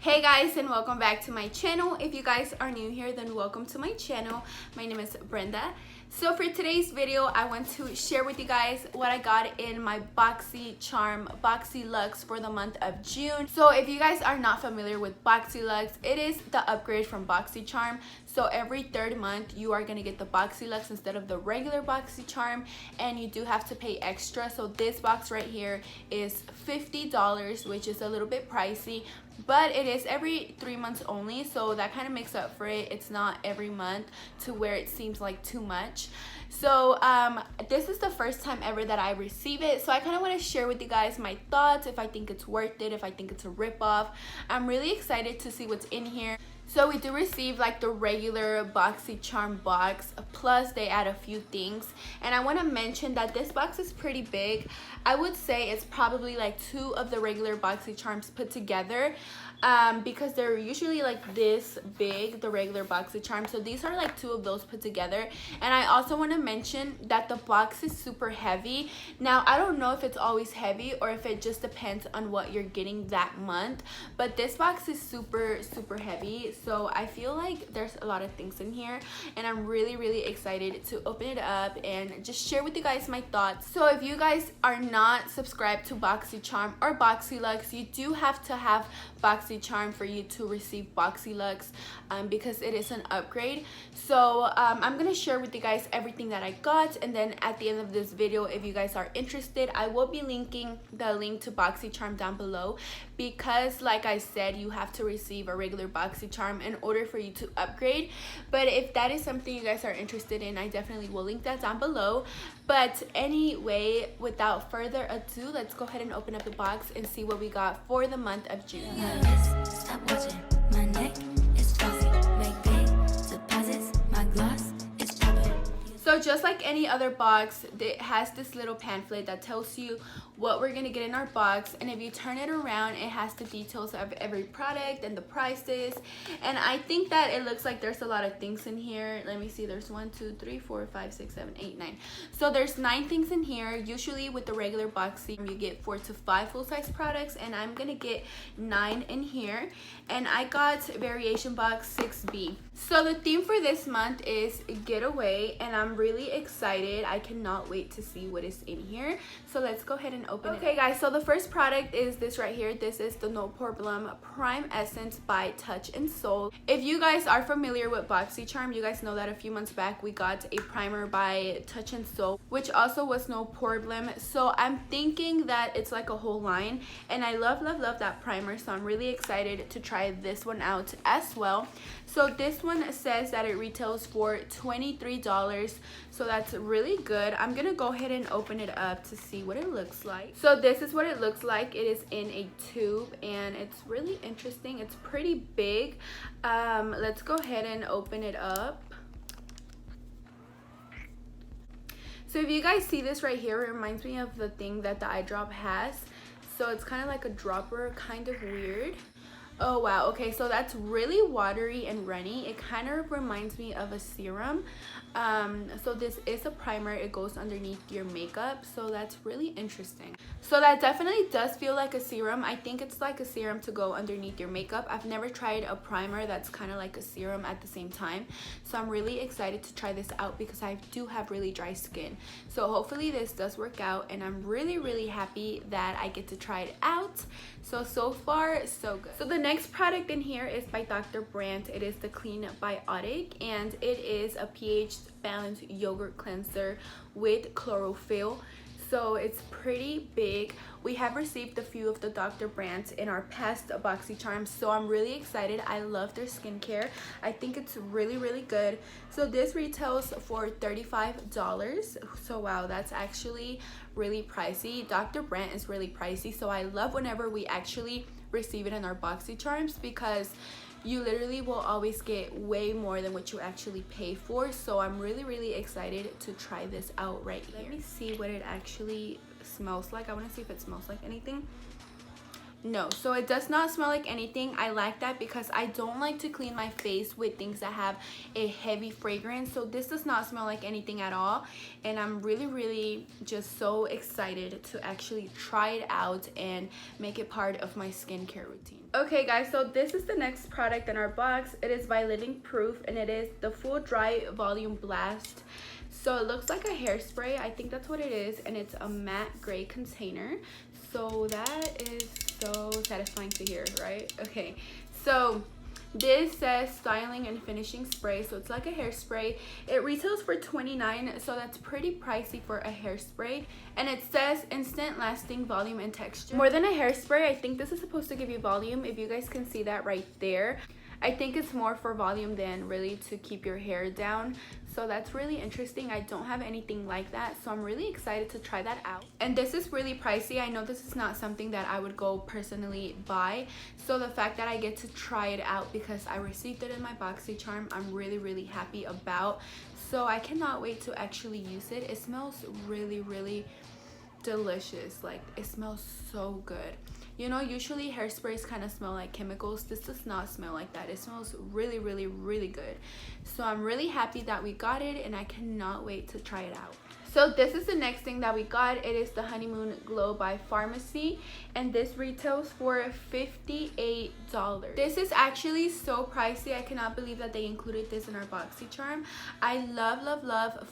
Hey guys, and welcome back to my channel. If you guys are new here, then welcome to my channel. My name is Brenda. So for today's video, I want to share with you guys what I got in my Boxy Luxe for the month of June. So if you guys are not familiar with Boxy Luxe, it is the upgrade from BoxyCharm. So every third month you are gonna get the Boxy Luxe instead of the regular BoxyCharm, and you do have to pay extra. So this box right here is $50, which is a little bit pricey, but it is every 3 months only, so that kind of makes up for it. It's not every month to where it seems like too much. So this is the first time ever that I receive it, so I kind of want to share with you guys my thoughts, if I think it's worth it, if I think it's a ripoff. I'm really excited to see what's in here. So we do receive like the regular BoxyCharm box, plus they add a few things. And I want to mention that this box is pretty big. I would say it's probably like 2 of the regular BoxyCharms put together, because they're usually like this big, the regular BoxyCharm. So these are like 2 of those put together. And I also want to mention that the box is super heavy. Now I don't know if it's always heavy or if it just depends on what you're getting that month, but this box is super heavy. So I feel like there's a lot of things in here, and I'm really excited to open it up and just share with you guys my thoughts. So if you guys are not subscribed to BoxyCharm or Boxy Luxe, you do have to have BoxyCharm for you to receive Boxy Luxe, because it is an upgrade. So I'm gonna share with you guys everything that I got, and then at the end of this video, if you guys are interested, I will be linking the link to BoxyCharm down below, because like I said, you have to receive a regular BoxyCharm in order for you to upgrade. But if that is something you guys are interested in, I definitely will link that down below. But anyway, without further ado, let's go ahead and open up the box and see what we got for the month of June. Stop watching, my neck is fuzzy. Make big deposits, my gloss is popping. So just like any other box, it has this little pamphlet that tells you what we're gonna get in our box, and if you turn it around, it has the details of every product and the prices. And I think that it looks like there's a lot of things in here. Let me see, there's 1 2 3 4 5 6 7 8 9. So there's 9 things in here. Usually with the regular Boxy, you get 4 to 5 full-size products, and I'm gonna get 9 in here. And I got variation box 6B. So the theme for this month is getaway, and I'm really excited. I cannot wait to see what is in here. So let's go ahead and open it. Okay guys, so the first product is this right here. This is the No Problem Prime Essence by Touch and Soul. If you guys are familiar with BoxyCharm, you guys know that a few months back we got a primer by Touch and Soul, which also was no problem. So I'm thinking that it's like a whole line, and I love that primer, so I'm really excited to try this one out as well. So this one says that it retails for $23, so that's really good. I'm gonna go ahead and open it up to see what it looks like. So this is what it looks like. It is in a tube, and it's really interesting. It's pretty big. Let's go ahead and open it up. So if you guys see this right here, it reminds me of the thing that the eye drop has. So it's kind of like a dropper, kind of weird. Oh wow, okay, so that's really watery and runny. It kind of reminds me of a serum. So this is a primer. It goes underneath your makeup, so that's really interesting. So that definitely does feel like a serum. I think it's like a serum to go underneath your makeup. I've never tried a primer that's kind of like a serum at the same time, so I'm really excited to try this out because I do have really dry skin. So hopefully this does work out, and I'm really happy that I get to try it out. So far so good. So the next product in here is by Dr. Brandt. It is the Clean Biotic, and it is a pH balanced yogurt cleanser with chlorophyll. So it's pretty big. We have received a few of the Dr. Brandts in our past BoxyCharms, so I'm really excited. I love their skincare. I think it's really good. So this retails for $35. So wow, that's actually really pricey. Dr. Brandt is really pricey, so I love whenever we actually receive it in our BoxyCharms, because you literally will always get way more than what you actually pay for. So I'm really excited to try this out right here. Let me see what it actually smells like. I want to see if it smells like anything. No, so it does not smell like anything. I like that because I don't like to clean my face with things that have a heavy fragrance. So this does not smell like anything at all, and I'm really just so excited to actually try it out and make it part of my skincare routine. Okay guys, so this is the next product in our box. It is by Living Proof, and it is the Full Dry Volume Blast. So it looks like a hairspray, I think that's what it is, and it's a matte gray container. So that is so satisfying to hear, right? Okay, so this says styling and finishing spray, so it's like a hairspray. It retails for $29, so that's pretty pricey for a hairspray, and it says instant lasting volume and texture. More than a hairspray, I think this is supposed to give you volume. If you guys can see that right there, I think it's more for volume than really to keep your hair down. So that's really interesting. I don't have anything like that, so I'm really excited to try that out. And this is really pricey. I know this is not something that I would go personally buy, so the fact that I get to try it out because I received it in my BoxyCharm, I'm really happy about. So I cannot wait to actually use it. It smells really delicious. Like, it smells so good. You know, usually hairsprays kind of smell like chemicals. This does not smell like that. It smells really good. So I'm really happy that we got it, and I cannot wait to try it out. So this is the next thing that we got. It is the Honeymoon Glow by Farmacy, and this retails for $58. This is actually so pricey. I cannot believe that they included this in our BoxyCharm. I love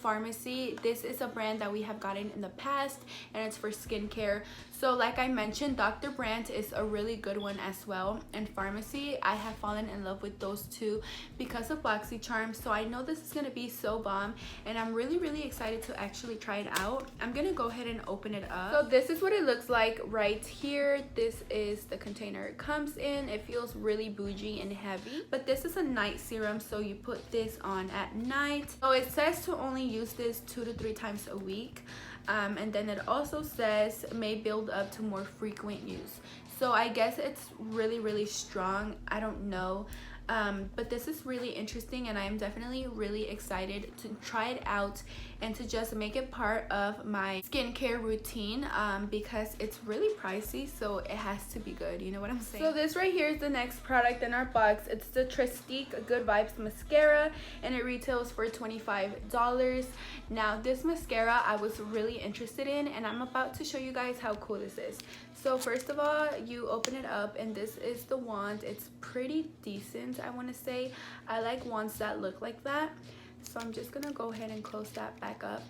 Farmacy. This is a brand that we have gotten in the past, and it's for skincare. So like I mentioned, Dr. Brandt is a really good one as well, and Farmacy, I have fallen in love with those two because of BoxyCharm. So I know this is gonna be so bomb, and I'm really excited to actually try it out. I'm gonna go ahead and open it up. So this is what it looks like right here. This is the container it comes in. It feels really bougie and heavy, but this is a night serum, so you put this on at night. So it says to only use this 2 to 3 times a week. And then it also says may build up to more frequent use. So I guess it's really strong. I don't know. But this is really interesting, and I am definitely really excited to try it out and to just make it part of my skincare routine, because it's really pricey, so it has to be good. You know what I'm saying? So this right here is the next product in our box. It's the Tarteist Good Vibes mascara, and it retails for $25. Now this mascara I was really interested in, and I'm about to show you guys how cool this is. So first of all, you open it up, and this is the wand. It's pretty decent, I want to say. I like wands that look like that. So I'm just gonna go ahead and close that back up.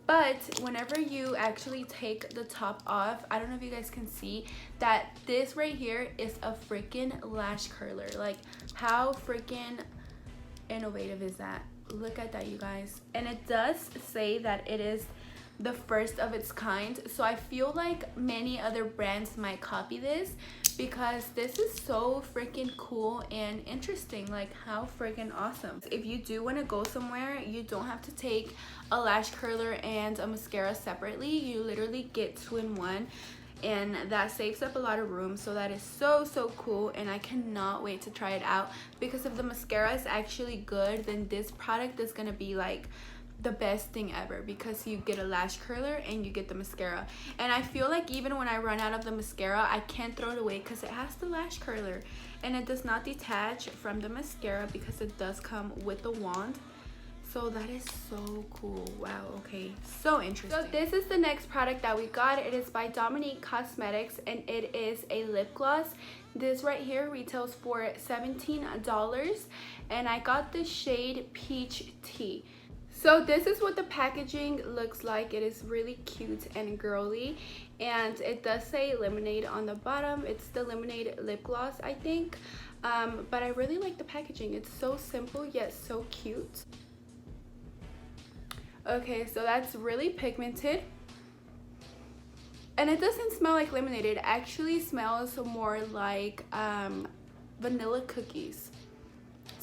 But whenever you actually take the top off, I don't know if you guys can see that this right here is a freaking lash curler. Like, how freaking innovative is that? Look at that, you guys. And it does say that it is the first of its kind, so I feel like many other brands might copy this because this is so freaking cool and interesting. Like, how freaking awesome. If you do want to go somewhere, you don't have to take a lash curler and a mascara separately. You literally get 2 in 1, and that saves up a lot of room. So that is so cool, and I cannot wait to try it out, because if the mascara is actually good, then this product is gonna be like the best thing ever, because you get a lash curler and you get the mascara. And I feel like even when I run out of the mascara, I can't throw it away because it has the lash curler, and it does not detach from the mascara because it does come with the wand. So that is so cool. Wow, okay, so interesting. So this is the next product that we got. It is by Dominique Cosmetics, and it is a lip gloss. This right here retails for $17, and I got the shade Peach Tea. So this is what the packaging looks like. It is really cute and girly, and it does say lemonade on the bottom. It's the lemonade lip gloss, I think, but I really like the packaging. It's so simple yet so cute. Okay, so that's really pigmented, and it doesn't smell like lemonade. It actually smells more like vanilla cookies.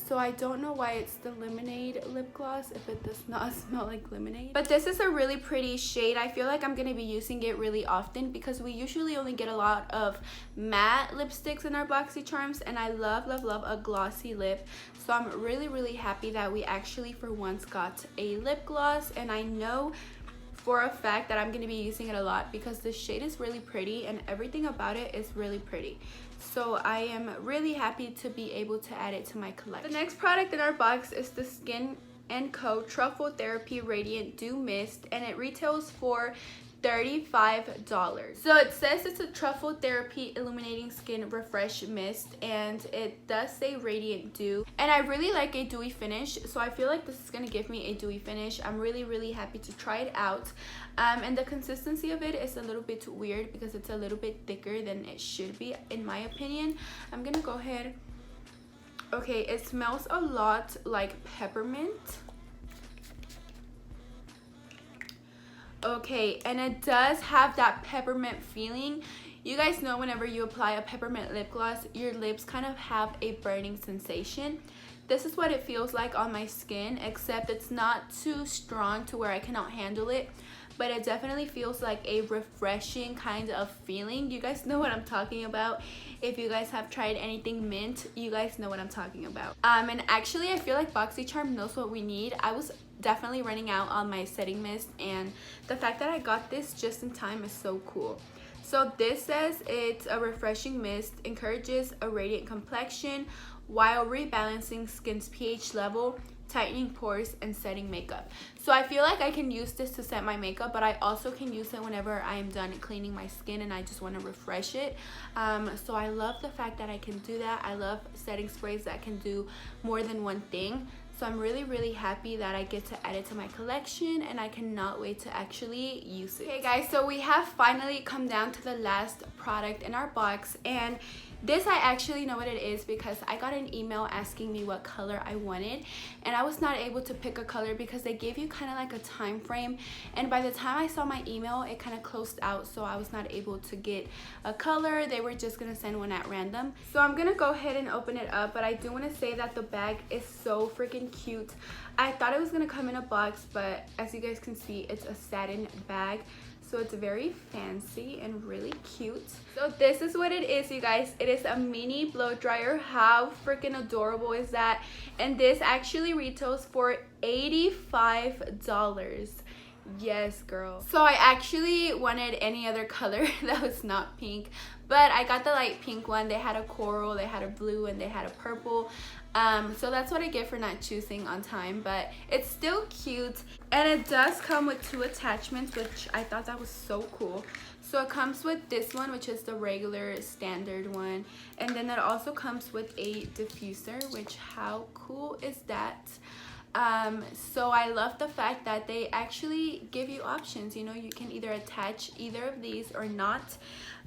So I don't know why it's the lemonade lip gloss if it does not smell like lemonade. But this is a really pretty shade. I feel like I'm going to be using it really often because we usually only get a lot of matte lipsticks in our BoxyCharms, and I love a glossy lip. So I'm really happy that we actually for once got a lip gloss, and I know for a fact that I'm going to be using it a lot because the shade is really pretty and everything about it is really pretty. So I am really happy to be able to add it to my collection. The next product in our box is the Skin & Co. Truffle Therapy Radiant Dew Mist, and it retails for $35. So it says it's a truffle therapy illuminating skin refresh mist, and it does say radiant dew, and I really like a dewy finish, so I feel like this is gonna give me a dewy finish. I'm really happy to try it out. And the consistency of it is a little bit weird because it's a little bit thicker than it should be in my opinion. I'm gonna go ahead. Okay, it smells a lot like peppermint. Okay, and it does have that peppermint feeling. You guys know whenever you apply a peppermint lip gloss, your lips kind of have a burning sensation. This is what it feels like on my skin, except it's not too strong to where I cannot handle it, but it definitely feels like a refreshing kind of feeling. You guys know what I'm talking about. If you guys have tried anything mint, you guys know what I'm talking about. And actually I feel like BoxyCharm knows what we need. I was definitely running out on my setting mist, and the fact that I got this just in time is so cool. So this says it's a refreshing mist, encourages a radiant complexion while rebalancing skin's pH level, tightening pores, and setting makeup. So I feel like I can use this to set my makeup, but I also can use it whenever I am done cleaning my skin and I just want to refresh it. So I love the fact that I can do that. I love setting sprays that can do more than one thing. So I'm really happy that I get to add it to my collection, and I cannot wait to actually use it. Okay guys, so we have finally come down to the last product in our box, and this I actually know what it is because I got an email asking me what color I wanted, and I was not able to pick a color because they gave you kind of like a time frame, and by the time I saw my email it kind of closed out, so I was not able to get a color. They were just gonna send one at random. So I'm gonna go ahead and open it up, but I do want to say that the bag is so freaking cute. I thought it was gonna come in a box, but as you guys can see, it's a satin bag. So it's very fancy and really cute. So this is what it is, you guys. It is a mini blow dryer. How freaking adorable is that? And this actually retails for $85. Yes, girl. So I actually wanted any other color that was not pink, but I got the light pink one. They had a coral, they had a blue, and they had a purple. So that's what I get for not choosing on time, but it's still cute, and it does come with 2 attachments, which I thought that was so cool. So it comes with this one, which is the regular standard one, and then it also comes with a diffuser, which how cool is that? So I love the fact that they actually give you options. You know, you can either attach either of these or not.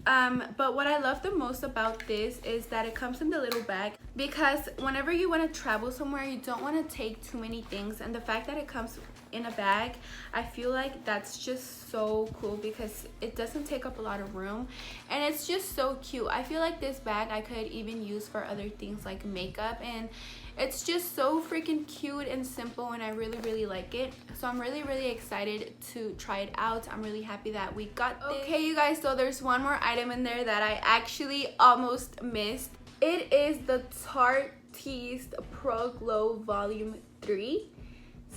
But what I love the most about this is that it comes in the little bag, because whenever you want to travel somewhere, you don't want to take too many things, and the fact that it comes in a bag, I feel like that's just so cool because it doesn't take up a lot of room, and it's just so cute. I feel like this bag I could even use for other things like makeup, and it's just so freaking cute and simple, and I really like it. So I'm really excited to try it out. I'm really happy that we got this. Okay, you guys, so there's one more item in there that I actually almost missed. It is the Tarteist Pro Glow Volume 3.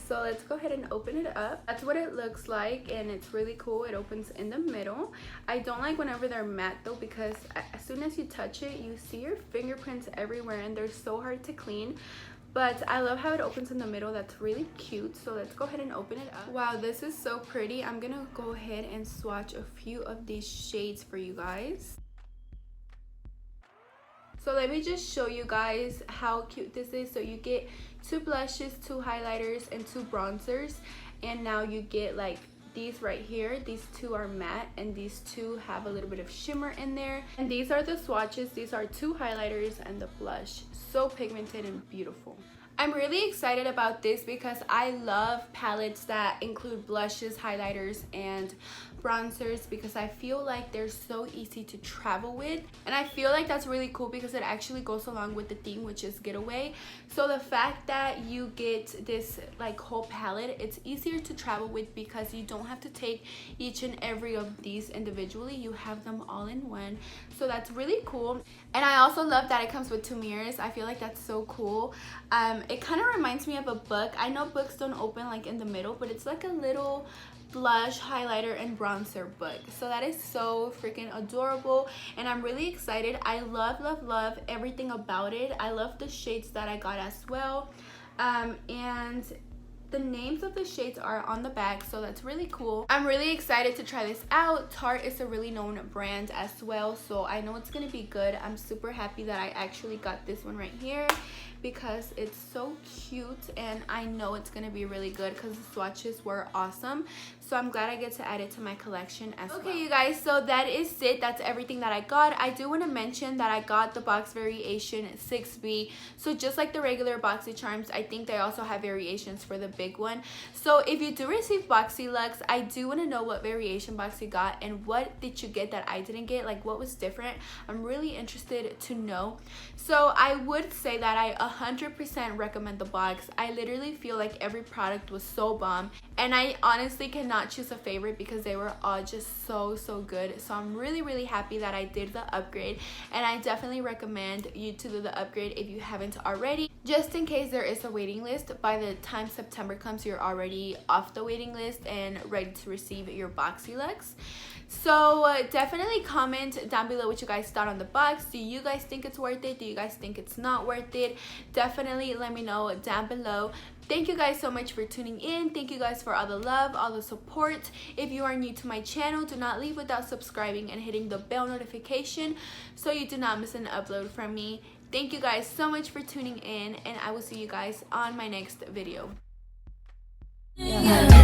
So let's go ahead and open it up. That's what it looks like, and it's really cool. It opens in the middle. I don't like whenever they're matte though, because as soon as you touch it, you see your fingerprints everywhere, and they're so hard to clean. But I love how it opens in the middle. That's really cute. So let's go ahead and open it up. Wow, this is so pretty. I'm gonna go ahead and swatch a few of these shades for you guys. So let me just show you guys how cute this is. So you get 2 blushes, 2 highlighters, and 2 bronzers, and now you get like these right here. These 2 are matte, and these 2 have a little bit of shimmer in there, and these are the swatches. These are 2 highlighters and the blush. So pigmented and beautiful. I'm really excited about this because I love palettes that include blushes, highlighters, and bronzers, because I feel like they're so easy to travel with, and I feel like that's really cool because it actually goes along with the theme, which is getaway. So the fact that you get this like whole palette, it's easier to travel with because you don't have to take each and every of these individually. You have them all in one, so that's really cool. And I also love that it comes with 2 mirrors. I feel like that's so cool. It kind of reminds me of a book. I know books don't open like in the middle, but it's like a little blush, highlighter, and bronzer book. So that is so freaking adorable, and I'm really excited. I love everything about it. I love the shades that I got as well, and the names of the shades are on the back, so that's really cool. I'm really excited to try this out. Tarte is a really known brand as well, so I know it's gonna be good. I'm super happy that I actually got this one right here because it's so cute, and I know it's gonna be really good because the swatches were awesome. So I'm glad I get to add it to my collection as well. Okay, you guys, so that is it. That's everything that I got. I do want to mention that I got the box variation 6B. So just like the regular Boxy charms, I think they also have variations for the big one. So if you do receive Boxyluxe, I do want to know what variation box you got and what did you get that I didn't get, like what was different. I'm really interested to know. So I would say that I 100% recommend the box. I literally feel like every product was so bomb, and I honestly cannot choose a favorite because they were all just so good. So I'm really happy that I did the upgrade, and I definitely recommend you to do the upgrade if you haven't already, just in case there is a waiting list. By the time September comes, you're already off the waiting list and ready to receive your Boxyluxe. So definitely comment down below what you guys thought on the box. Do you guys think it's worth it? Do you guys think it's not worth it? Definitely let me know down below. Thank you guys so much for tuning in. Thank you guys for all the love, all the support. If you are new to my channel, do not leave without subscribing and hitting the bell notification so you do not miss an upload from me. Thank you guys so much for tuning in, and I will see you guys on my next video. Yeah.